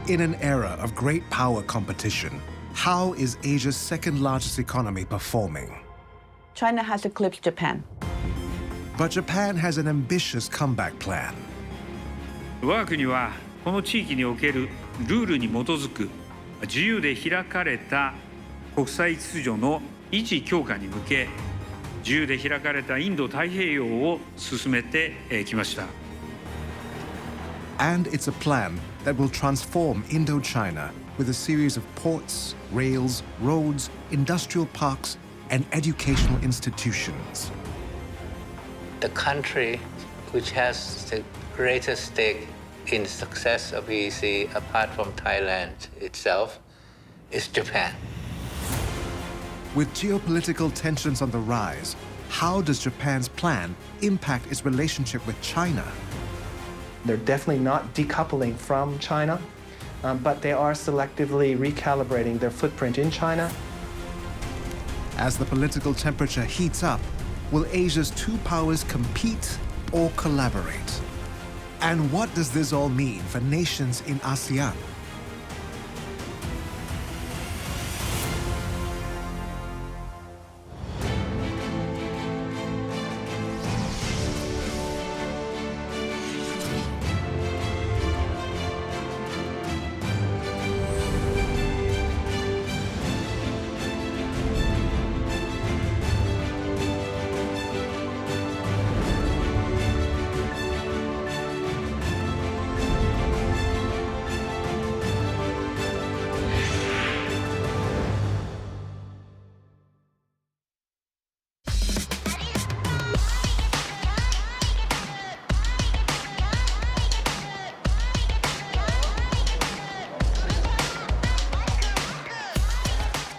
In an era of great power competition, how is Asia's second-largest economy performing? China has eclipsed Japan. But Japan has an ambitious comeback plan. 我が国はこの地域におけるルールに基づく自由で開かれた国際秩序の維持強化に向け、自由で開かれたインド太平洋を進めてきました。And it's a plan that will transform Indochina with a series of ports, rails, roads, industrial parks, and educational institutions. The country which has the greatest stake in the success of EEC, apart from Thailand itself, is Japan. With geopolitical tensions on the rise, how does Japan's plan impact its relationship with China? They're definitely not decoupling from China, but they are selectively recalibrating their footprint in China. As the political temperature heats up, will Asia's two powers compete or collaborate? And what does this all mean for nations in ASEAN?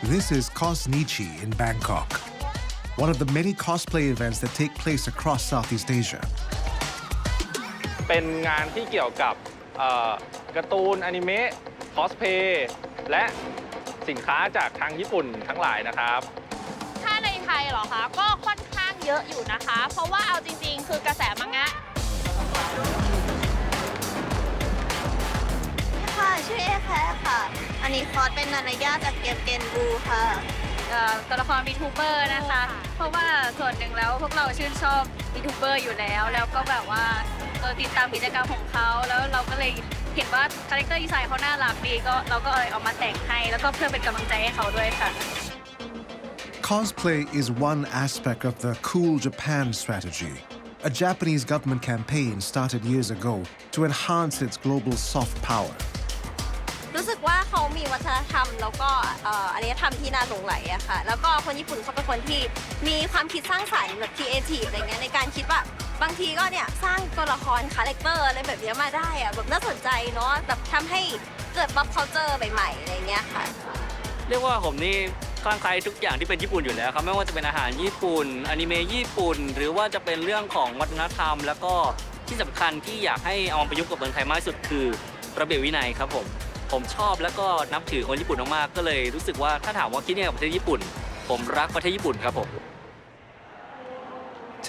This is Cosnichi in Bangkok, one of the many cosplay events that take place across Southeast Asia. เป็นงานที่เกี่ยวกับการ์ตูนอนิเมะคอสเพย์และสินค้าจากทางญี่ปุ่นทั้งหลายนะครับ ถ้าในไทยเหรอคะก็ค่อนข้างเยอะอยู่นะคะเพราะว่าเอาจริงๆคือกระแสมังงะค่ะชื่อเอแคค่ะอันนี้คอสเป็นนานายาจากเกมเกนบูค่ะตัวละครวีทูเบอร์นะคะเพราะว่าส่วนหนึ่งแล้วพวกเราชื่นชอบวีทูเบอร์อยู่แล้วก็แบบว่าติดตามกิจกรรมของเขาแล้วเราก็เลยเห็นว่าคาแรคเตอร์ดีไซน์เขาน่ารักดีก็เราก็เลยเอามาแต่งให้แล้วก็เพื่อเป็นกำลังใจให้เขาด้วยค่ะ Cosplay is one aspect of the Cool Japan strategy, a Japanese government campaign started years ago to enhance its global soft power. รู้สึกว่าเขามีวัฒนธรรมแล้วก็อารยธรรมที่น่าหลงใหลอะค่ะแล้วก็คนญี่ปุ่นเขาเป็นคนที่มีความคิดสร้างสรรค์แบบครีเอทีฟอะไรเงี้ยในการคิดว่าบางทีก็เนี่ยสร้างตัวละครคาแรคเตอร์อะไรแบบนี้มาได้อะแบบน่าสนใจเนาะแบบทำให้เกิดป๊อปคัลเจอร์ใหม่ๆอะไรเงี้ยค่ะเรียกว่าผมนี่คลั่งไคล้ทุกอย่างที่เป็นญี่ปุ่นอยู่แล้วครับไม่ว่าจะเป็นอาหารญี่ปุ่นอนิเมะญี่ปุ่นหรือว่าจะเป็นเรื่องของวัฒนธรรมแล้วก็ที่สำคัญที่อยากให้เอามาประยุกต์กับเมืองไทยมากที่สุดคือระเบียบวินัยครับผมชอบแล้วก็นับถือคนญี่ปุ่นมากๆก็เลยรู้สึกว่าถ้าถามว่าคิดยังไงกับประเทศญี่ปุ่นผมรักประเทศญี่ปุ่นครับผม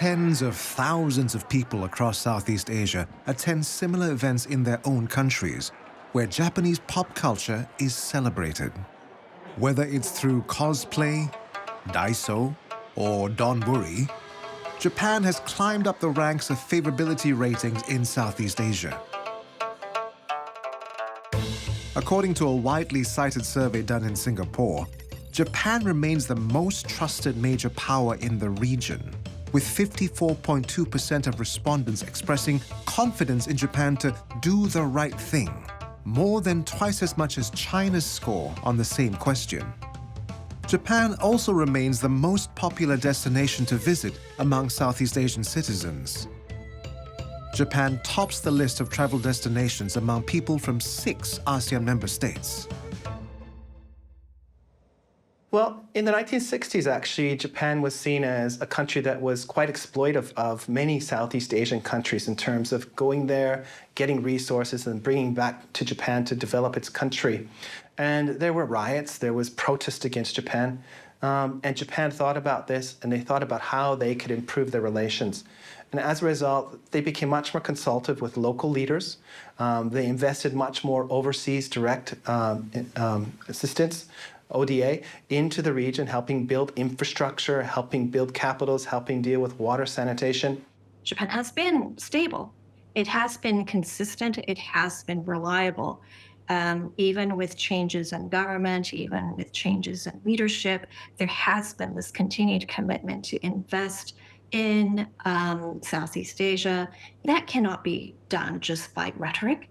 Tens of thousands of people across Southeast Asia attend similar events in their own countries, where Japanese pop culture is celebrated. Whether it's through cosplay, Daiso, or Donburi, Japan has climbed up the ranks of favorability ratings in Southeast Asia. According to a widely cited survey done in Singapore, Japan remains the most trusted major power in the region, with 54.2% of respondents expressing confidence in Japan to do the right thing, more than twice as much as China's score on the same question. Japan also remains the most popular destination to visit among Southeast Asian citizens. Japan tops the list of travel destinations among people from 6 ASEAN member states. Well, in the 1960s, actually, Japan was seen as a country that was quite exploitive of many Southeast Asian countries in terms of going there, getting resources, and bringing back to Japan to develop its country. And there were riots, there was protest against Japan, and Japan thought about this, and they thought about how they could improve their relations. And as a result, they became much more consultative with local leaders. They invested much more overseas direct assistance, ODA, into the region, helping build infrastructure, helping build capitals, helping deal with water sanitation. Japan has been stable. It has been consistent. It has been reliable. Even with changes in government, even with changes in leadership, there has been this continued commitment to invest in Southeast Asia. That cannot be done just by rhetoric.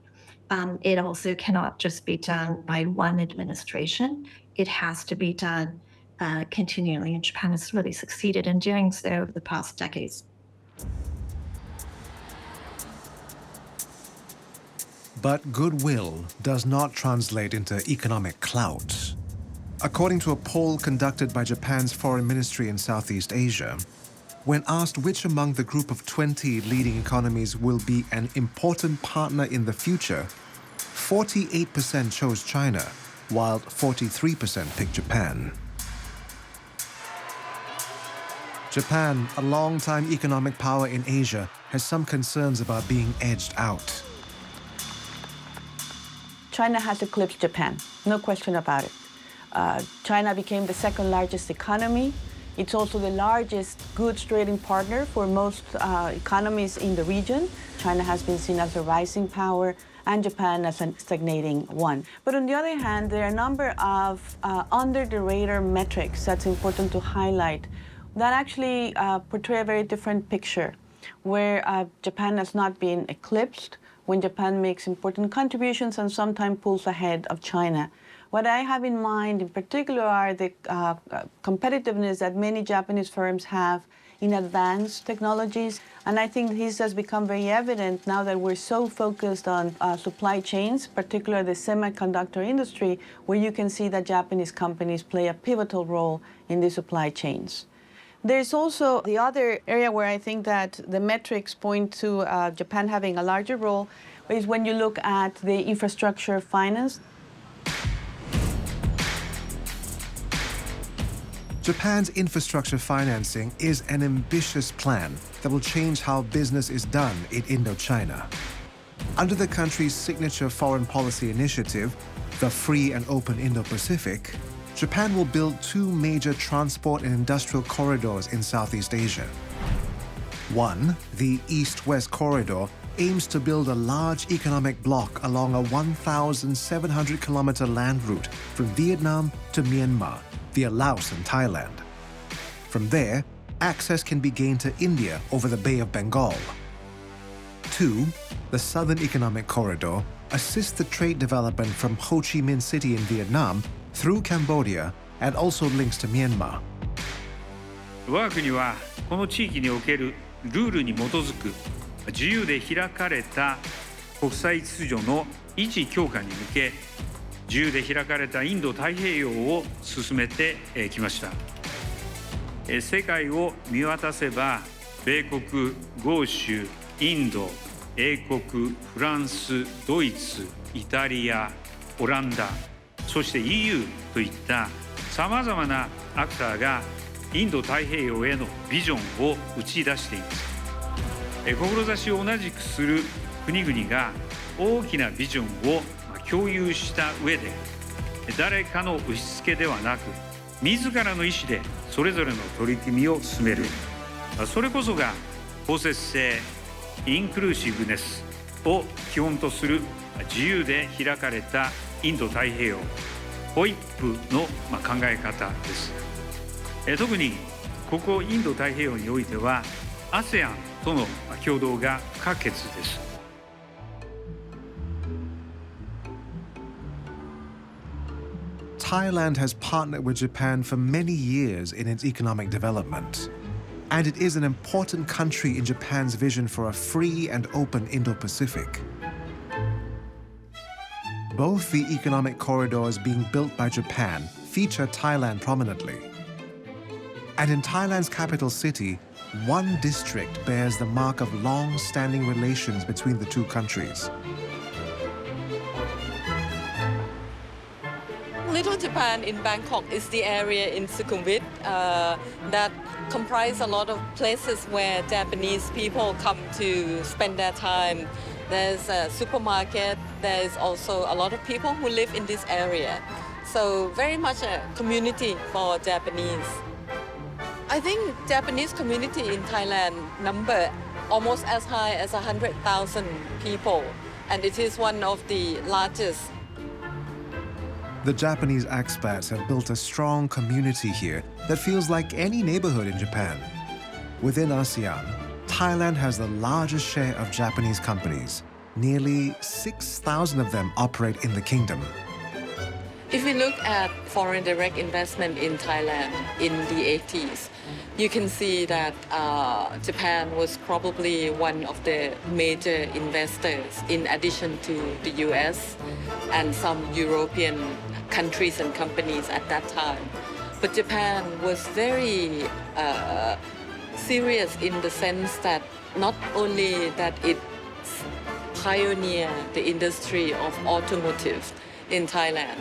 It also cannot just be done by one administration. It has to be done continually, and Japan has really succeeded in doing so over the past decades. But goodwill does not translate into economic clout. According to a poll conducted by Japan's Foreign Ministry in Southeast Asia, when asked which among the group of 20 leading economies will be an important partner in the future, 48% chose China, while 43% picked Japan. Japan, a long-time economic power in Asia, has some concerns about being edged out. China has eclipsed Japan, no question about it. China became the second largest economy. It's also the largest goods trading partner for most economies in the region. China has been seen as a rising power and Japan as a stagnating one. But on the other hand, there are a number of under-the-radar metrics that's important to highlight that actually portray a very different picture, where Japan has not been eclipsed, when Japan makes important contributions and sometimes pulls ahead of China. What I have in mind in particular are the competitiveness that many Japanese firms have in advanced technologies. And I think this has become very evident now that we're so focused on supply chains, particularly the semiconductor industry, where you can see that Japanese companies play a pivotal role in the supply chains. There's also the other area where I think that the metrics point to Japan having a larger role is when you look at the infrastructure finance. Japan's infrastructure financing is an ambitious plan that will change how business is done in Indochina. Under the country's signature foreign policy initiative, the Free and Open Indo-Pacific, Japan will build two major transport and industrial corridors in Southeast Asia. One, the East-West Corridor, aims to build a large economic bloc along a 1,700-kilometer land route from Vietnam to Myanmar, via Laos and Thailand. From there, access can be gained to India over the Bay of Bengal. Two, the Southern Economic Corridor assists the trade development from Ho Chi Minh City in Vietnam through Cambodia and also links to Myanmar. 我が国はこの地域におけるルールに基づく自由で開かれた国際秩序の維持強化に向け、自由で開かれたインド太平洋を進めてきました。世界を見渡せば、米国、豪州、インド、英国、フランス、ドイツ、イタリア、オランダ、そして EU といったさまざまなアクターがインド太平洋へのビジョンを打ち出しています。志を同じくする国々が大きなビジョンを共有した上で、誰かの押し付けではなく、自らの意思でそれぞれの取り組みを進める。それこそが包摂性、インクルーシブネスを基本とする自由で開かれたインド太平洋、OIP の考え方です。特にここインド太平洋においては ASEAN との共同が不可欠です。Thailand has partnered with Japan for many years in its economic development, and it is an important country in Japan's vision for a free and open Indo-Pacific. Both the economic corridors being built by Japan feature Thailand prominently. And in Thailand's capital city, one district bears the mark of long-standing relations between the two countries. Little Japan in Bangkok is the area in Sukhumvit that comprise a lot of places where Japanese people come to spend their time. There's a supermarket, there's also a lot of people who live in this area. So very much a community for Japanese. I think Japanese community in Thailand number almost as high as 100,000 people, and it is one of the largest. The Japanese expats have built a strong community here that feels like any neighborhood in Japan. Within ASEAN, Thailand has the largest share of Japanese companies. Nearly 6,000 of them operate in the kingdom. If we look at foreign direct investment in Thailand in the 80s, you can see that Japan was probably one of the major investors in addition to the US and some European countries and companies at that time. But Japan was very serious in the sense that not only that it pioneered the industry of automotive in Thailand,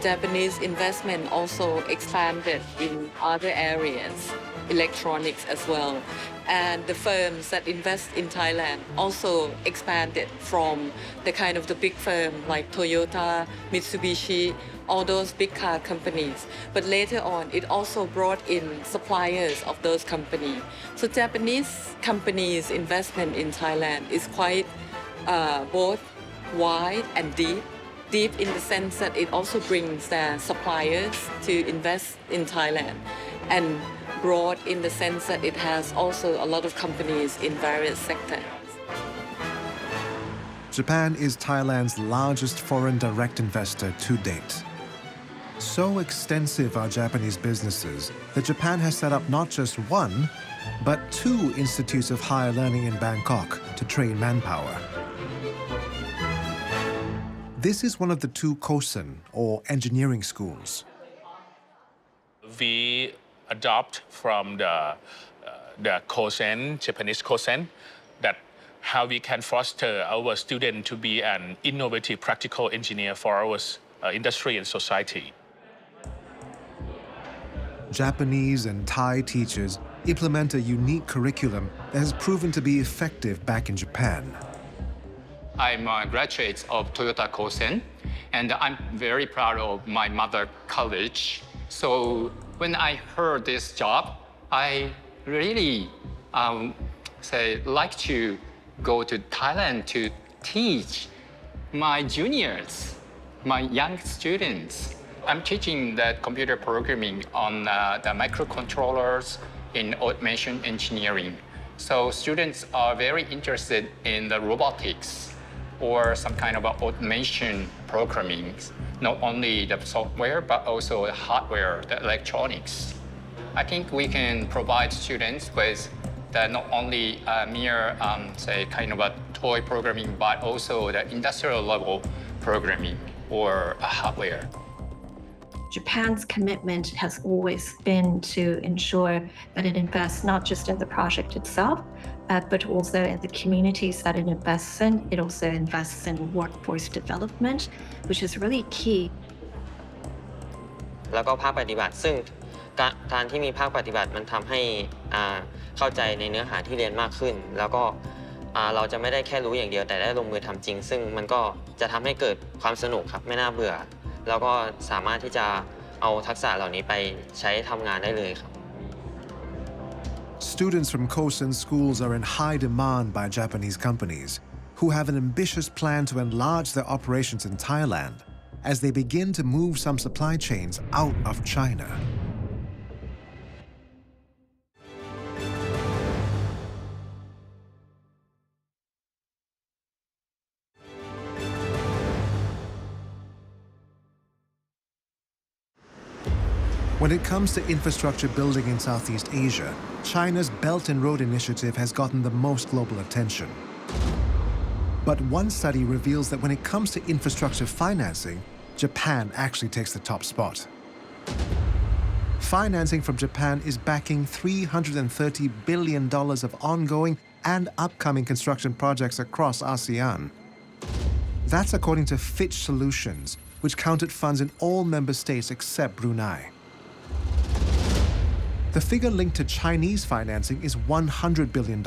Japanese investment also expanded in other areas, electronics as well. And the firms that invest in Thailand also expanded from the kind of the big firm like Toyota, Mitsubishi, all those big car companies. But later on, it also brought in suppliers of those companies. So Japanese companies' investment in Thailand is quite both wide and deep. Deep in the sense that it also brings their suppliers to invest in Thailand, and broad in the sense that it has also a lot of companies in various sectors. Japan is Thailand's largest foreign direct investor to date. So extensive are Japanese businesses that Japan has set up not just one, but 2 institutes of higher learning in Bangkok to train manpower. This is one of the 2 Kosen, or engineering schools. We adopt from the Kosen, Japanese Kosen, that how we can foster our student to be an innovative practical engineer for our industry and society. Japanese and Thai teachers implement a unique curriculum that has proven to be effective back in Japan. I'm a graduate of Toyota Kosen, and I'm very proud of my mother college. So when I heard this job, I really like to go to Thailand to teach my juniors, my young students. I'm teaching that computer programming on the microcontrollers in automation engineering. So students are very interested in the robotics or some kind of automation programming, not only the software, but also the hardware, the electronics. I think we can provide students with not only mere, kind of a toy programming, but also the industrial level programming or hardware. Japan's commitment has always been to ensure that it invests not just in the project itself, but also in the communities that it invests in. It also invests in workforce development, which is really key. แล้วก็ภาคปฏิบัติซึ่งการที่มีภาคปฏิบัติมันทำให้เข้าใจในเนื้อหาที่เรียนมากขึ้นแล้วก็เราจะไม่ได้แค่รู้อย่างเดียวแต่ได้ลงมือทำจริงซึ่งมันก็จะทำให้เกิดความสนุกครับไม่น่าเบื่อแล้วก็สามารถที่จะเอาทักษะเหล่านี้ไปใช้ทำงานได้เลยครับ Students from Kosen schools are in high demand by Japanese companies who have an ambitious plan to enlarge their operations in Thailand as they begin to move some supply chains out of China. When it comes to infrastructure building in Southeast Asia, China's Belt and Road Initiative has gotten the most global attention. But one study reveals that when it comes to infrastructure financing, Japan actually takes the top spot. Financing from Japan is backing $330 billion of ongoing and upcoming construction projects across ASEAN. That's according to Fitch Solutions, which counted funds in all member states except Brunei. The figure linked to Chinese financing is $100 billion,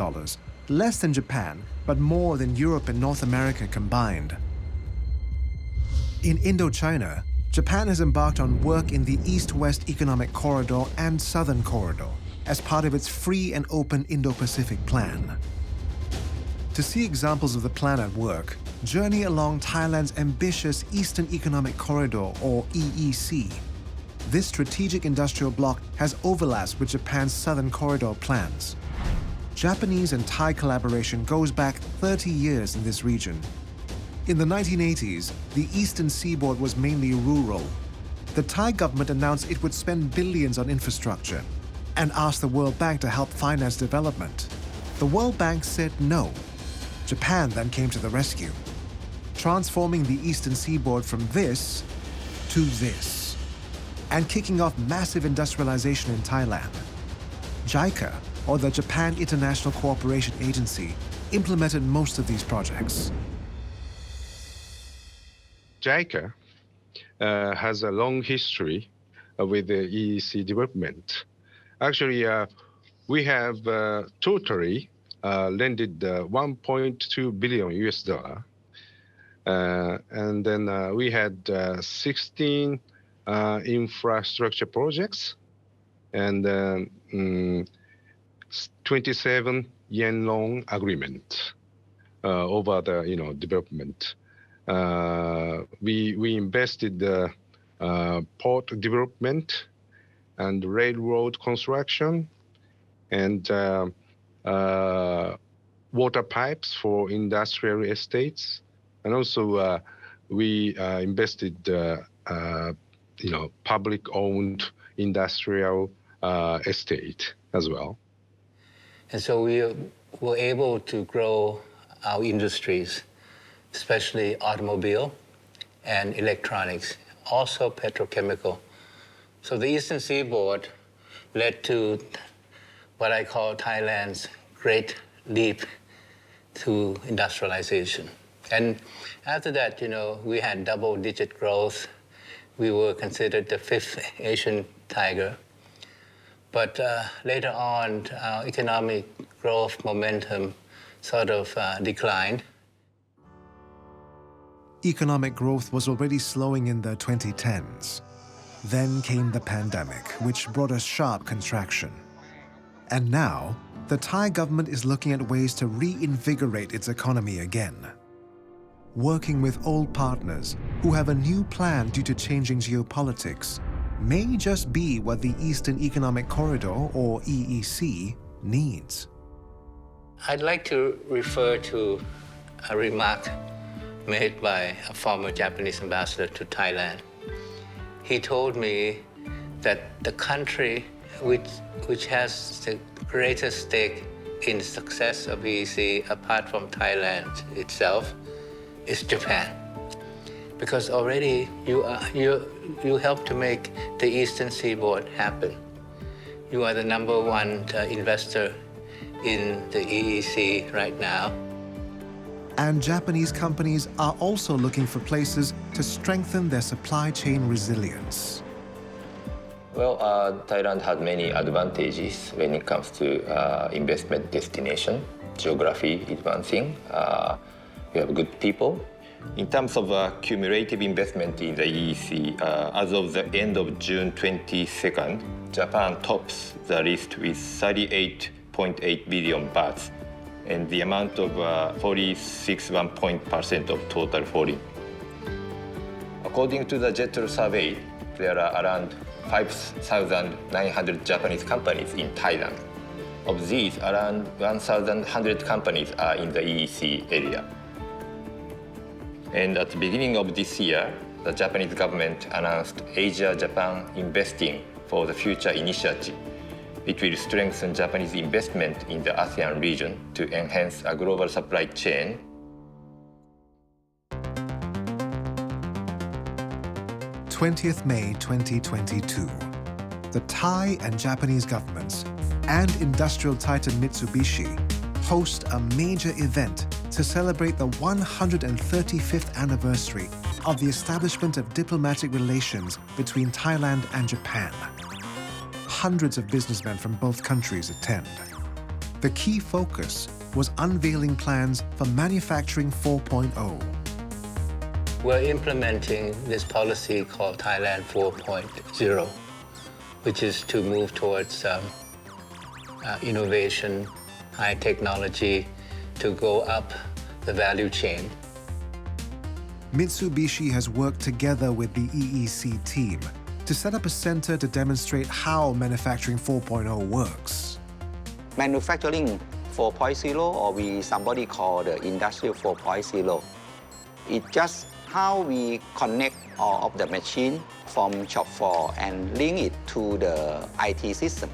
less than Japan, but more than Europe and North America combined. In Indochina, Japan has embarked on work in the East-West Economic Corridor and Southern Corridor as part of its free and open Indo-Pacific Plan. To see examples of the plan at work, journey along Thailand's ambitious Eastern Economic Corridor, or EEC. This strategic industrial bloc has overlaps with Japan's Southern Corridor plans. Japanese and Thai collaboration goes back 30 years in this region. In the 1980s, the eastern seaboard was mainly rural. The Thai government announced it would spend billions on infrastructure and asked the World Bank to help finance development. The World Bank said no. Japan then came to the rescue, transforming the eastern seaboard from this to this, and kicking off massive industrialization in Thailand. JICA, or the Japan International Cooperation Agency, implemented most of these projects. JICA has a long history with the EEC development. Actually, we have totally lended $1.2 billion US dollar. And then we had 16 infrastructure projects and 27 yen loan agreement over the development. We invested port development and railroad construction and water pipes for industrial estates, and also we invested public-owned industrial estate as well. And so we were able to grow our industries, especially automobile and electronics, also petrochemical. So the Eastern Seaboard led to what I call Thailand's great leap to industrialization. And after that, we had double-digit growth. We were considered the fifth Asian tiger. But later on, our economic growth momentum sort of declined. Economic growth was already slowing in the 2010s. Then came the pandemic, which brought a sharp contraction. And now, the Thai government is looking at ways to reinvigorate its economy again. Working with old partners who have a new plan due to changing geopolitics may just be what the Eastern Economic Corridor, or EEC, needs. I'd like to refer to a remark made by a former Japanese ambassador to Thailand. He told me that the country which has the greatest stake in the success of EEC, apart from Thailand itself, is Japan. Because already you helped to make the Eastern Seaboard happen. You are the #1 investor in the EEC right now. And Japanese companies are also looking for places to strengthen their supply chain resilience. Well, Thailand has many advantages when it comes to investment destination. Geography is one thing. We have good people. In terms of cumulative investment in the EEC, as of the end of June 22nd, Japan tops the list with 38.8 billion bahts, and the amount of 46.1% of total foreign. According to the JETRO survey, there are around 5,900 Japanese companies in Thailand. Of these, around 1,100 companies are in the EEC area. And at the beginning of this year, the Japanese government announced Asia-Japan Investing for the Future initiative. It will strengthen Japanese investment in the ASEAN region to enhance a global supply chain. May 2022. The Thai and Japanese governments and industrial titan Mitsubishi host a major event to celebrate the 135th anniversary of the establishment of diplomatic relations between Thailand and Japan. Hundreds of businessmen from both countries attend. The key focus was unveiling plans for Manufacturing 4.0. We're implementing this policy called Thailand 4.0, which is to move towards innovation, high technology, to go up the value chain. Mitsubishi has worked together with the EEC team to set up a center to demonstrate how Manufacturing 4.0 works. Manufacturing 4.0, or somebody call the Industrial 4.0. It's just how we connect all of the machine from shop floor and link it to the IT system.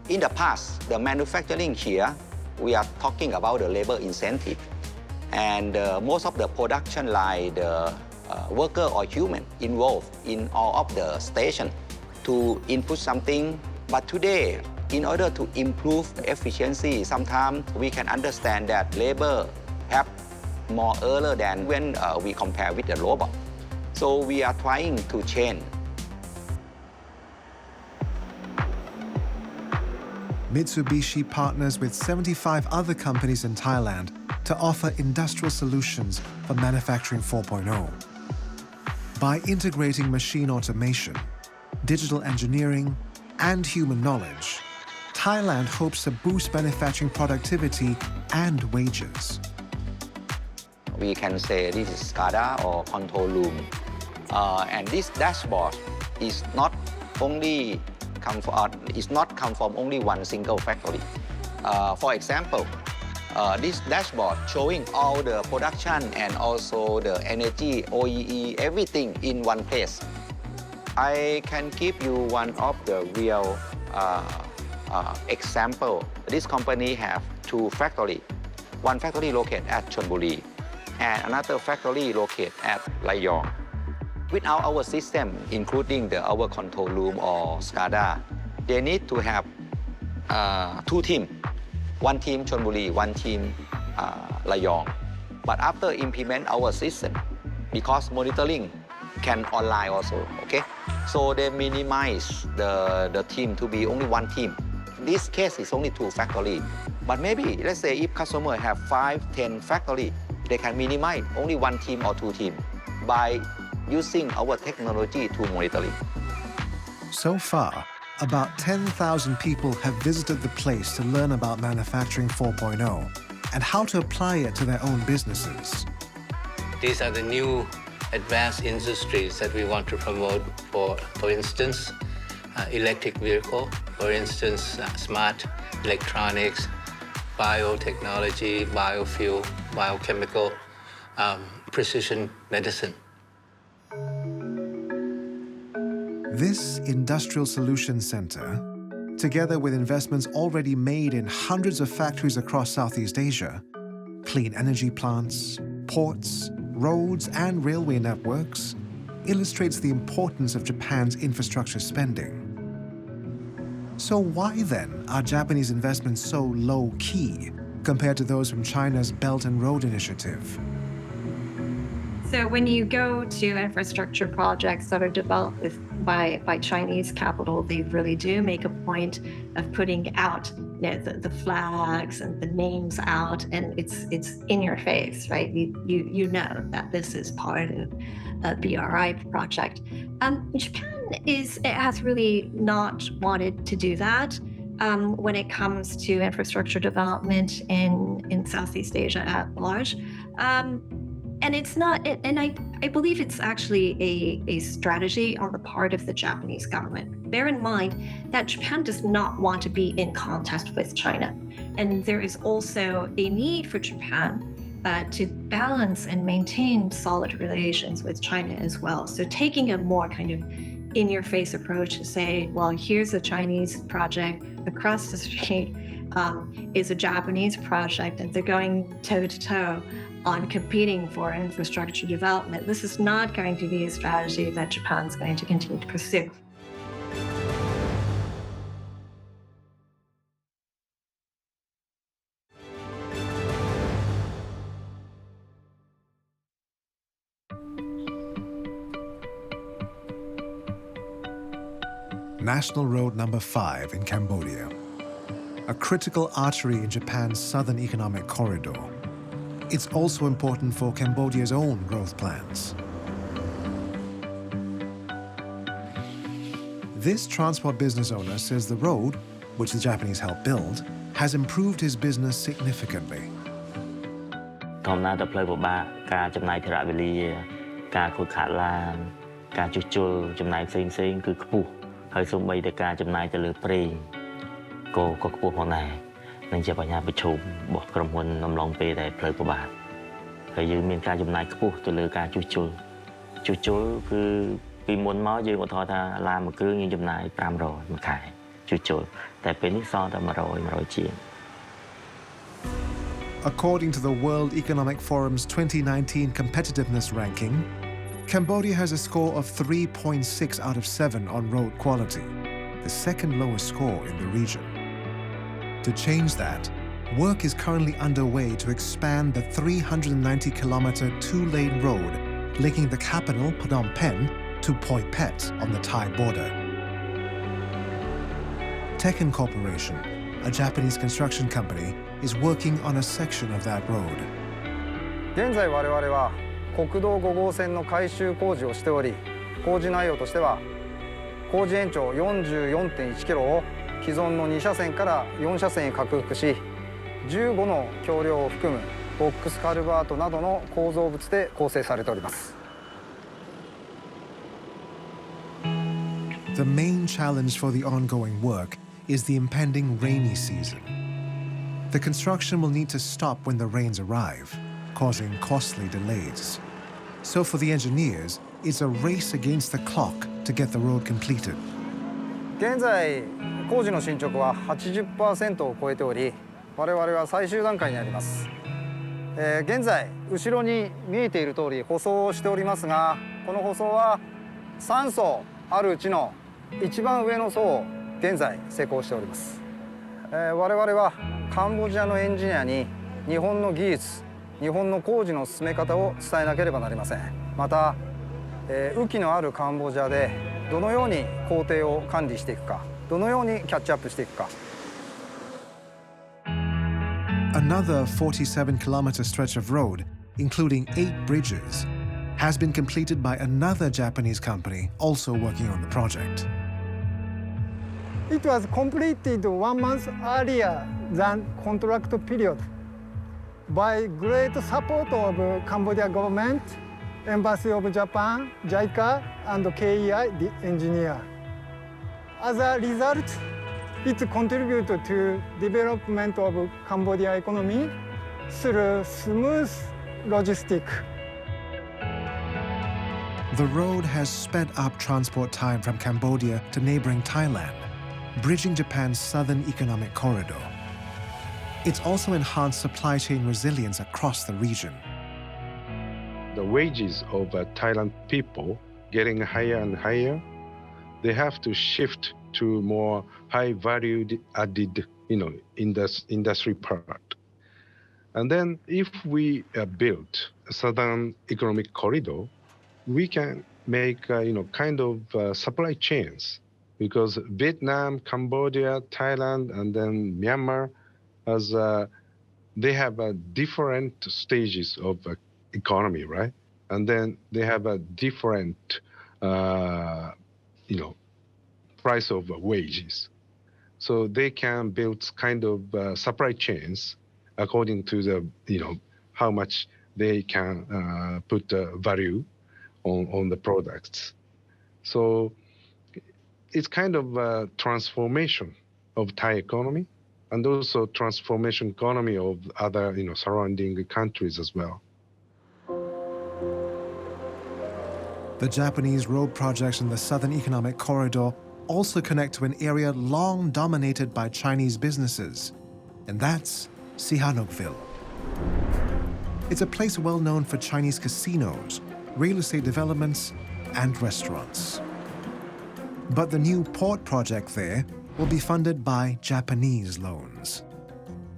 In the past, the manufacturing here, we are talking about the labor incentive. And most of the production line, the worker or human involved in all of the station to input something. But today, in order to improve efficiency, sometimes we can understand that labor have more error than when we compare with the robot. So we are trying to change. Mitsubishi partners with 75 other companies in Thailand to offer industrial solutions for Manufacturing 4.0. By integrating machine automation, digital engineering, and human knowledge, Thailand hopes to boost manufacturing productivity and wages. We can say this is SCADA or control room. And this dashboard is not only come from only one single factory. For example, this dashboard showing all the production and also the energy, OEE, everything in one place. I can give you one of the real example. This company have two factories. One factory located at Chonburi and another factory located at Rayong. Without our system, including our control room or SCADA, they need to have two teams. One team Chonburi, one team Rayong. But after implement our system, because monitoring can online also, okay? So they minimize the team to be only one team. This case is only two factories. But maybe, let's say if customer have 5-10 factories, they can minimize only one team or two teams by using our technology to monitoring. So far, about 10,000 people have visited the place to learn about Manufacturing 4.0 and how to apply it to their own businesses. These are the new advanced industries that we want to promote. For instance, electric vehicle, for instance, smart electronics, biotechnology, biofuel, biochemical, precision medicine. This Industrial Solutions Center, together with investments already made in hundreds of factories across Southeast Asia, clean energy plants, ports, roads, and railway networks, illustrates the importance of Japan's infrastructure spending. So why then are Japanese investments so low-key compared to those from China's Belt and Road Initiative? So when you go to infrastructure projects that are developed by Chinese capital, they really do make a point of putting out the flags and the names out, and it's in your face, right? You know that this is part of a BRI project. Japan has really not wanted to do that when it comes to infrastructure development in Southeast Asia at large. And it's not, and I believe it's actually a strategy on the part of the Japanese government. Bear in mind that Japan does not want to be in contest with China. And there is also a need for Japan to balance and maintain solid relations with China as well. So taking a more kind of in-your-face approach to say, well, here's a Chinese project, across the street is a Japanese project, and they're going toe-to-toe on competing for infrastructure development. This is not going to be a strategy that Japan's going to continue to pursue. National Road Number 5 in Cambodia, a critical artery in Japan's southern economic corridor. It's also important for Cambodia's own growth plans. This transport business owner says the road, which the Japanese helped build, has improved his business significantly. ធម្មតាទៅផ្លូវពិបាកការចំណាយថវិកាវេលាការខូចខាតឡានការជួសជុលចំណាយផ្សេងៗគឺខ្ពស់ហើយសូម្បីតែការចំណាយទៅលើប្រេងក៏ខ្ពស់ផងដែរនឹងជាបញ្ហាប្រឈមរបស់ក្រុមហ៊ុនអំឡុងពេលដែលផ្លូវពិបាកហើយយើងមានការចំណាយខ្ពស់ទៅលើការជួសជុលគឺពីមុនមកយើងឧទាហរណ៍ថាឡានមួយគ្រឿងយើងចំណាយ500មួយខែជួសជុលតែពេលនេះសល់តែ100ជាង According to the World Economic Forum's 2019 competitiveness ranking, Cambodia has a score of 3.6 out of 7 on road quality, the second lowest score in the region. To change that, work is currently underway to expand the 390-kilometer two-lane road linking the capital, Phnom Penh, to Phoi Phet on the Thai border. Tekken Corporation, a Japanese construction company, is working on a section of that road. 現在我々は国道5号線の改修工事をしており、工事内容としては工事延長 44.1 キロを既存の2車線から4車線へ拡幅し、15の橋梁を含むボックスカルバートなどの構造物で構成されております。 The main challenge for the ongoing work is the impending rainy season. The construction will need to stop when the rains arrive, causing costly delays. So for the engineers, it's a race against the clock to get the road completed. 現在工事の進捗は 80% を超えており、我々は最終段階にあります。現在後ろに見えている通り舗装をしておりますが、この舗装は3層あるうちの一番上の層を現在施工しております。我々はカンボジアのエンジニアに日本の技術、日本の工事の進め方を伝えなければなりません。また、雨季のあるカンボジアでどのように工程を管理していくか、どのようにキャッチアップしていくか。Another 47-kilometer stretch of road, including 8 bridges, has been completed by another Japanese company also working on the project. It was completed 1 month earlier than contract period by great support of Cambodia government, Embassy of Japan, JICA, and KEI, the engineer. As a result, it contributed to development of Cambodia economy through smooth logistics. The road has sped up transport time from Cambodia to neighboring Thailand, bridging Japan's southern economic corridor. It's also enhanced supply chain resilience across the region. The wages of Thailand people getting higher and higher. They have to shift to more high-value added, industry product. And then if we build a southern economic corridor, we can make, supply chains, because Vietnam, Cambodia, Thailand, and then Myanmar, they have different stages of economy, right? And then they have a different, price of wages. So they can build supply chains according to the, how much they can put value on the products. So it's kind of a transformation of Thai economy, and also transformation economy of other, surrounding countries as well. The Japanese road projects in the Southern Economic Corridor also connect to an area long dominated by Chinese businesses, and that's Sihanoukville. It's a place well known for Chinese casinos, real estate developments, and restaurants. But the new port project there will be funded by Japanese loans.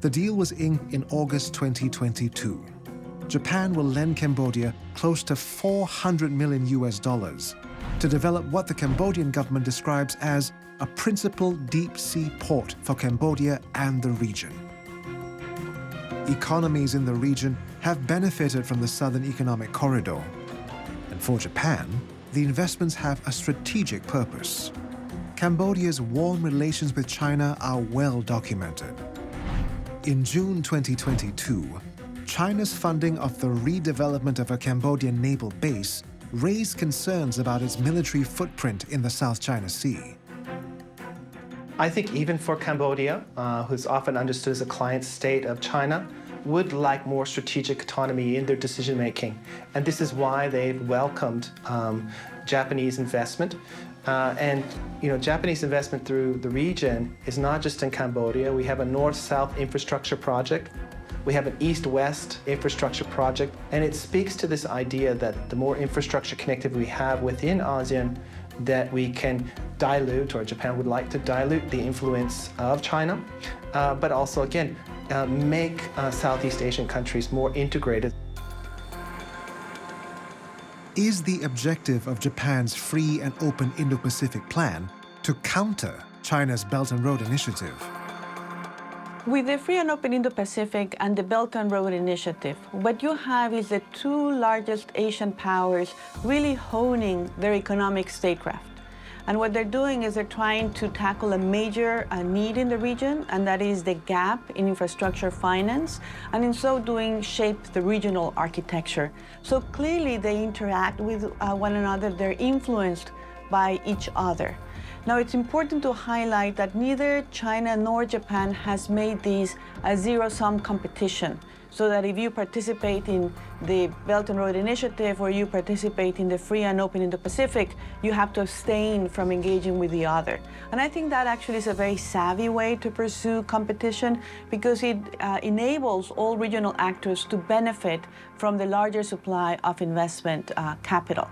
The deal was inked in August 2022. Japan will lend Cambodia close to $400 million to develop what the Cambodian government describes as a principal deep-sea port for Cambodia and the region. Economies in the region have benefited from the Southern Economic Corridor. And for Japan, the investments have a strategic purpose. Cambodia's warm relations with China are well documented. In June 2022, China's funding of the redevelopment of a Cambodian naval base raised concerns about its military footprint in the South China Sea. I think even for Cambodia, who's often understood as a client state of China, would like more strategic autonomy in their decision-making. And this is why they've welcomed Japanese investment. And Japanese investment through the region is not just in Cambodia. We have a north-south infrastructure project. We have an east-west infrastructure project. And it speaks to this idea that the more infrastructure connectivity we have within ASEAN, that we can dilute, or Japan would like to dilute, the influence of China, but also, again, make Southeast Asian countries more integrated. Is the objective of Japan's free and open Indo-Pacific plan to counter China's Belt and Road Initiative? With the Free and Open Indo-Pacific and the Belt and Road Initiative, what you have is the two largest Asian powers really honing their economic statecraft. And what they're doing is they're trying to tackle a major need in the region, and that is the gap in infrastructure finance, and in so doing shape the regional architecture. So clearly they interact with one another, they're influenced by each other. Now, it's important to highlight that neither China nor Japan has made these a zero-sum competition, so that if you participate in the Belt and Road Initiative or you participate in the Free and Open Indo-Pacific, you have to abstain from engaging with the other. And I think that actually is a very savvy way to pursue competition, because it enables all regional actors to benefit from the larger supply of investment capital.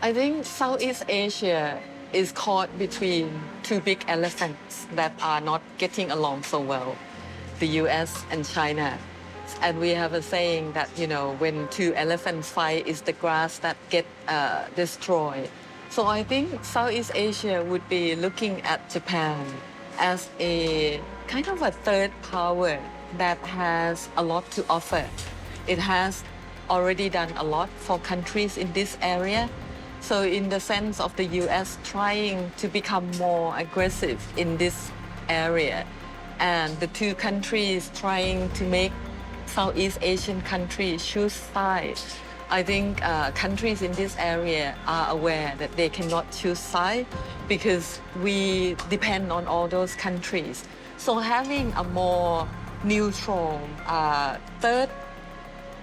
I think Southeast Asia is caught between two big elephants that are not getting along so well, the US and China. And we have a saying that, when two elephants fight, it's the grass that get destroyed. So I think Southeast Asia would be looking at Japan as a kind of a third power that has a lot to offer. It has already done a lot for countries in this area. So in the sense of the US trying to become more aggressive in this area, and the two countries trying to make Southeast Asian countries choose sides, I think countries in this area are aware that they cannot choose sides because we depend on all those countries. So having a more neutral third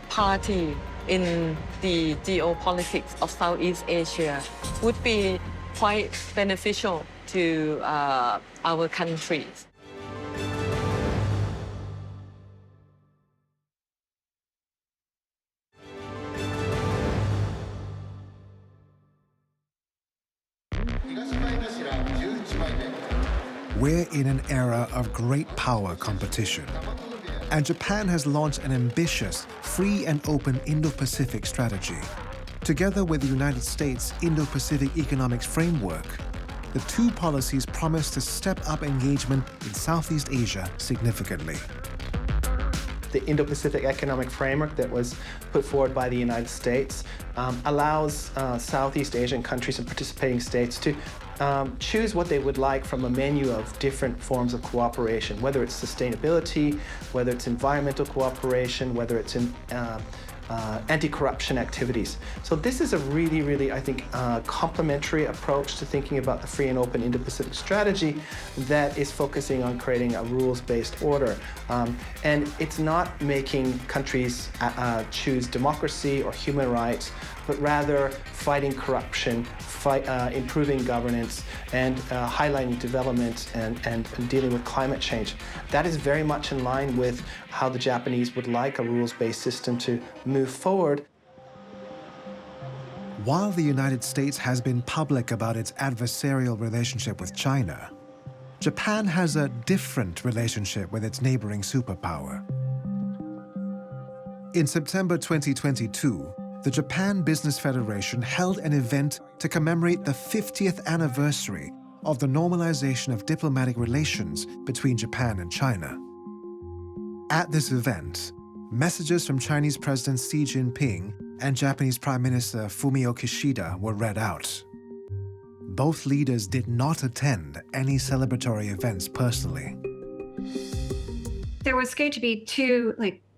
party in the geopolitics of Southeast Asia would be quite beneficial to our countries. We're in an era of great power competition, and Japan has launched an ambitious, free and open Indo-Pacific strategy. Together with the United States' Indo-Pacific Economics Framework, the two policies promise to step up engagement in Southeast Asia significantly. The Indo-Pacific Economic Framework that was put forward by the United States allows Southeast Asian countries and participating states to choose what they would like from a menu of different forms of cooperation, whether it's sustainability, whether it's environmental cooperation, whether it's in anti-corruption activities. So this is a really, really, I think, complementary approach to thinking about the free and open Indo-Pacific strategy that is focusing on creating a rules-based order. And it's not making countries choose democracy or human rights, but rather fighting corruption, improving governance, and highlighting development and dealing with climate change. That is very much in line with how the Japanese would like a rules-based system to move forward. While the United States has been public about its adversarial relationship with China, Japan has a different relationship with its neighboring superpower. In September 2022, the Japan Business Federation held an event to commemorate the 50th anniversary of the normalization of diplomatic relations between Japan and China. At this event, messages from Chinese President Xi Jinping and Japanese Prime Minister Fumio Kishida were read out. Both leaders did not attend any celebratory events personally. There was going to be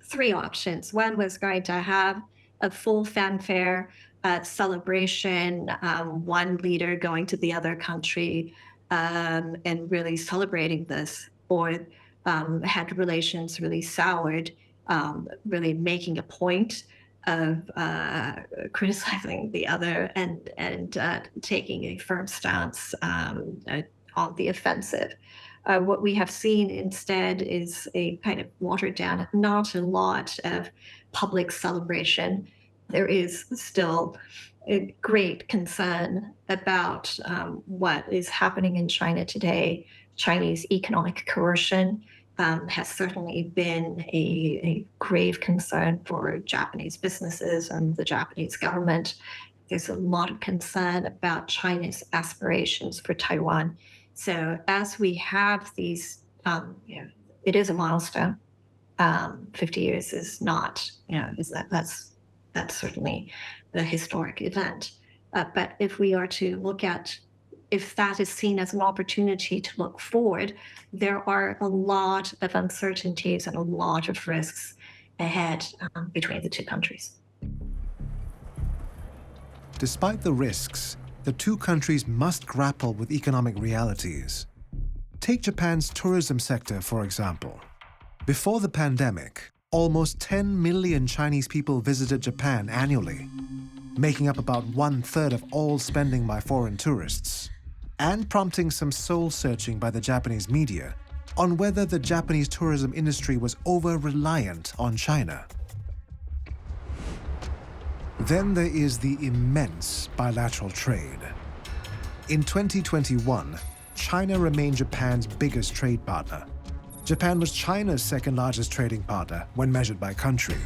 three options. One was going to have a full fanfare celebration, one leader going to the other country and really celebrating this, or had relations really soured, really making a point of criticizing the other and taking a firm stance on the offensive. What we have seen instead is a kind of watered down, not a lot of public celebration. There is still a great concern about what is happening in China today. Chinese economic coercion has certainly been a grave concern for Japanese businesses and the Japanese government. There's a lot of concern about China's aspirations for Taiwan. So as we have these, it is a milestone. 50 years is not, that's certainly a historic event. But if we are to look at, if that is seen as an opportunity to look forward, there are a lot of uncertainties and a lot of risks ahead between the two countries. Despite the risks, the two countries must grapple with economic realities. Take Japan's tourism sector, for example. Before the pandemic, almost 10 million Chinese people visited Japan annually, making up about 1/3 of all spending by foreign tourists, and prompting some soul-searching by the Japanese media on whether the Japanese tourism industry was over-reliant on China. Then there is the immense bilateral trade. In 2021, China remained Japan's biggest trade partner. Japan was China's second-largest trading partner when measured by country,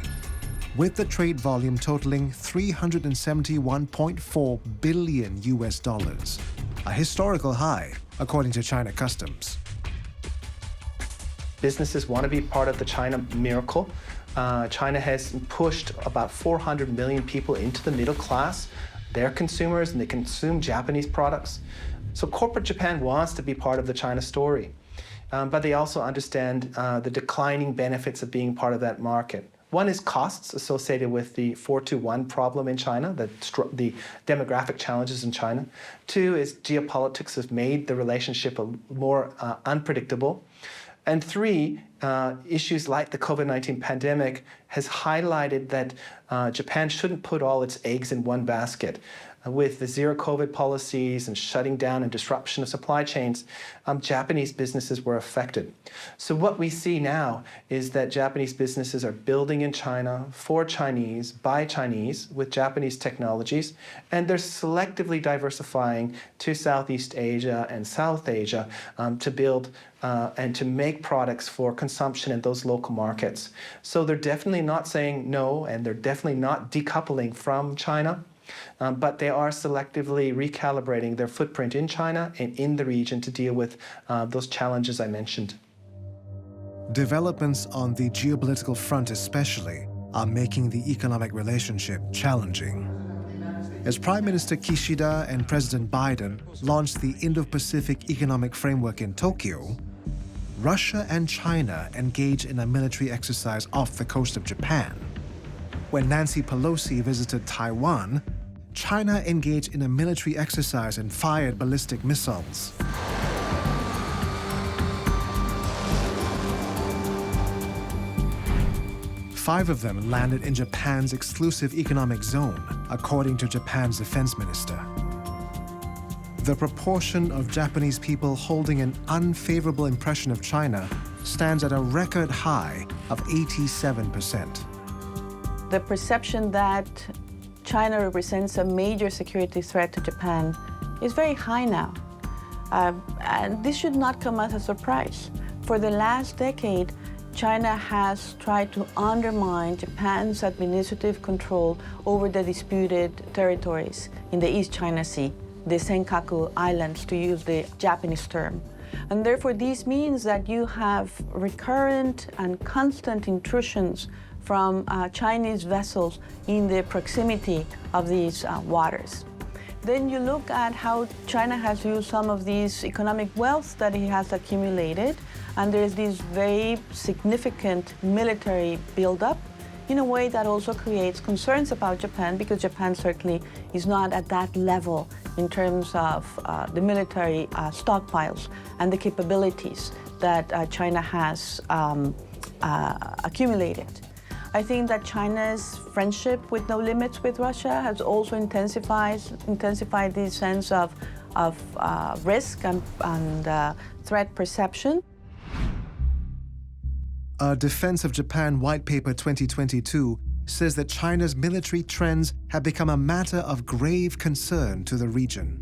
with the trade volume totaling $371.4 billion, a historical high, according to China Customs. Businesses want to be part of the China miracle. China has pushed about 400 million people into the middle class. They're consumers and they consume Japanese products. So corporate Japan wants to be part of the China story. But they also understand the declining benefits of being part of that market. One is costs associated with the 4-to-1 problem in China, the demographic challenges in China. Two is geopolitics have made the relationship more unpredictable. And three, issues like the COVID-19 pandemic has highlighted that Japan shouldn't put all its eggs in one basket. With the zero COVID policies and shutting down and disruption of supply chains, Japanese businesses were affected. So what we see now is that Japanese businesses are building in China for Chinese, by Chinese, with Japanese technologies, and they're selectively diversifying to Southeast Asia and South Asia to build and to make products for consumption in those local markets. So they're definitely not saying no, and they're definitely not decoupling from China. But they are selectively recalibrating their footprint in China and in the region to deal with those challenges I mentioned. Developments on the geopolitical front especially are making the economic relationship challenging. As Prime Minister Kishida and President Biden launched the Indo-Pacific Economic Framework in Tokyo, Russia and China engaged in a military exercise off the coast of Japan. When Nancy Pelosi visited Taiwan, China engaged in a military exercise and fired ballistic missiles. Five of them landed in Japan's exclusive economic zone, according to Japan's defense minister. The proportion of Japanese people holding an unfavorable impression of China stands at a record high of 87%. The perception that China represents a major security threat to Japan is very high now. And this should not come as a surprise. For the last decade, China has tried to undermine Japan's administrative control over the disputed territories in the East China Sea, the Senkaku Islands, to use the Japanese term. And therefore, this means that you have recurrent and constant intrusions from Chinese vessels in the proximity of these waters. Then you look at how China has used some of these economic wealth that it has accumulated, and there's this very significant military buildup in a way that also creates concerns about Japan, because Japan certainly is not at that level in terms of the military stockpiles and the capabilities that China has accumulated. I think that China's friendship with no limits with Russia has also intensified the sense of risk and threat perception. A Defense of Japan White Paper 2022 says that China's military trends have become a matter of grave concern to the region.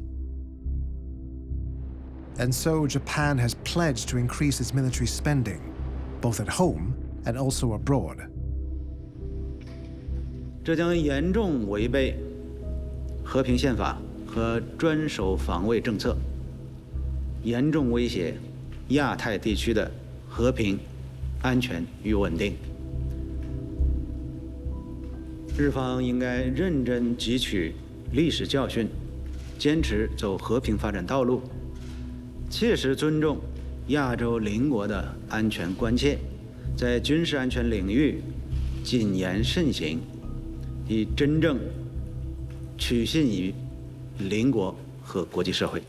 And so Japan has pledged to increase its military spending, both at home and also abroad. 这将严重违背和平宪法和专守防卫政策，严重威胁亚太地区的和平、安全与稳定。日方应该认真汲取历史教训，坚持走和平发展道路，切实尊重亚洲邻国的安全关切，在军事安全领域谨言慎行。 以真正取信于邻国和国际社会。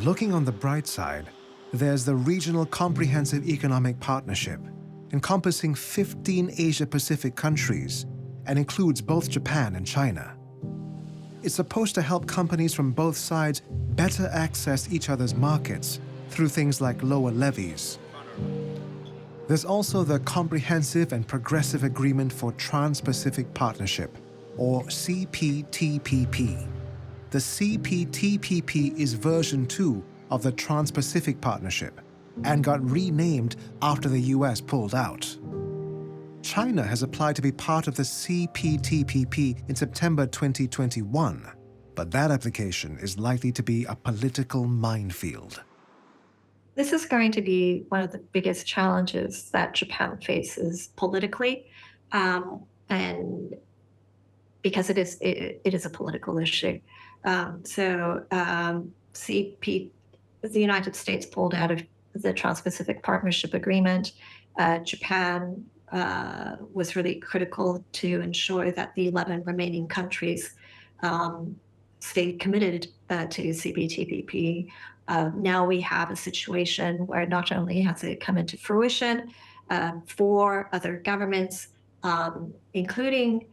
Looking on the bright side, there's the Regional Comprehensive Economic Partnership, encompassing 15 Asia-Pacific countries and includes both Japan and China. It's supposed to help companies from both sides better access each other's markets through things like lower levies. There's also the Comprehensive and Progressive Agreement for Trans-Pacific Partnership, or CPTPP. The CPTPP is version 2 of the Trans-Pacific Partnership and got renamed after the US pulled out. China has applied to be part of the CPTPP in September 2021, but that application is likely to be a political minefield. This is going to be one of the biggest challenges that Japan faces politically, and because it is a political issue. The United States pulled out of the Trans-Pacific Partnership Agreement. Japan was really critical to ensure that the 11 remaining countries stayed committed to CPTPP. Now we have a situation where not only has it come into fruition, 4 other governments, including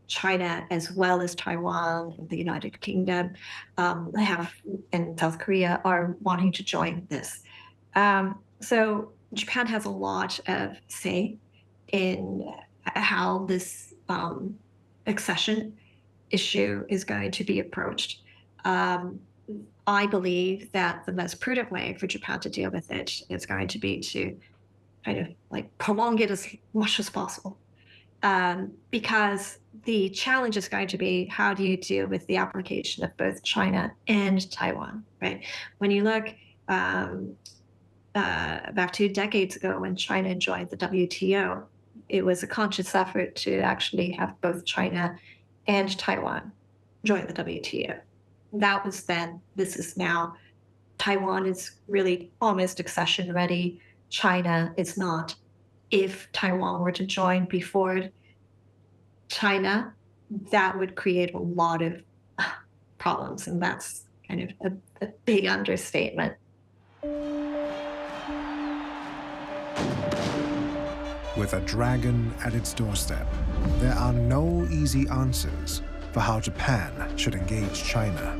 China as well as Taiwan, the United Kingdom, and South Korea are wanting to join this. So Japan has a lot of say in how this accession issue is going to be approached. I believe that the most prudent way for Japan to deal with it is going to be to kind of like prolong it as much as possible. Because the challenge is going to be, how do you deal with the application of both China and Taiwan, right? When you look about 2 decades ago when China joined the WTO, it was a conscious effort to actually have both China and Taiwan join the WTO. That was then. This is now. Taiwan is really almost accession ready. China is not. If Taiwan were to join before China, that would create a lot of problems, and that's kind of a big understatement. With a dragon at its doorstep, there are no easy answers for how Japan should engage China.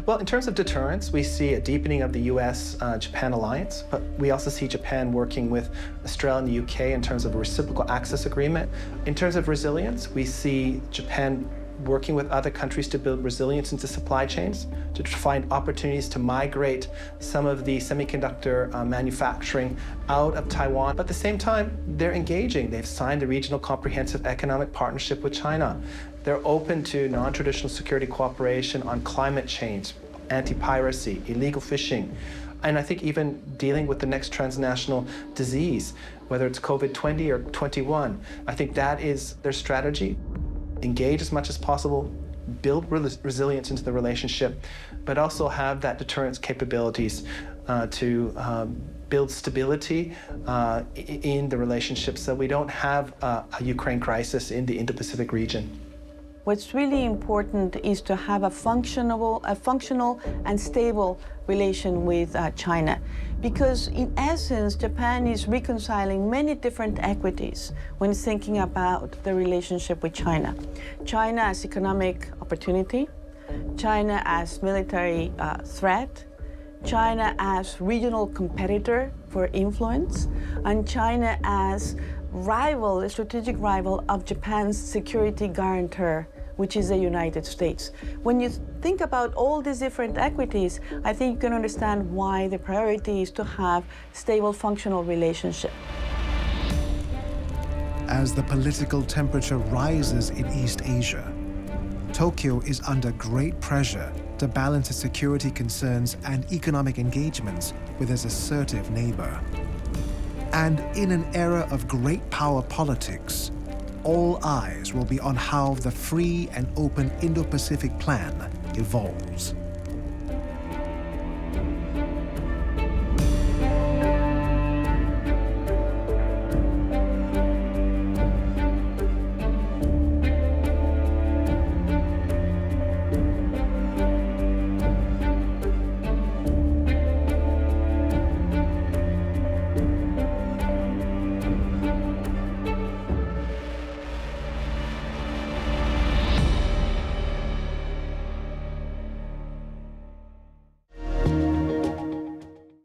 Well, in terms of deterrence, we see a deepening of the US-Japan alliance, but we also see Japan working with Australia and the UK in terms of a reciprocal access agreement. In terms of resilience, we see Japan working with other countries to build resilience into supply chains, to find opportunities to migrate some of the semiconductor manufacturing out of Taiwan. But at the same time, they're engaging. They've signed a regional comprehensive economic partnership with China. They're open to non-traditional security cooperation on climate change, anti-piracy, illegal fishing, and I think even dealing with the next transnational disease, whether it's COVID-20 or 21. I think that is their strategy. Engage as much as possible, build resilience into the relationship, but also have that deterrence capabilities to build stability in the relationship so we don't have a Ukraine crisis in the Indo-Pacific region. What's really important is to have a functional and stable relation with China, because in essence, Japan is reconciling many different equities when thinking about the relationship with China. China as economic opportunity, China as military threat, China as regional competitor for influence, and China as rival, a strategic rival of Japan's security guarantor, which is the United States. When you think about all these different equities, I think you can understand why the priority is to have stable, functional relationship. As the political temperature rises in East Asia, Tokyo is under great pressure to balance its security concerns and economic engagements with its assertive neighbor. And in an era of great power politics, all eyes will be on how the free and open Indo-Pacific Plan evolves.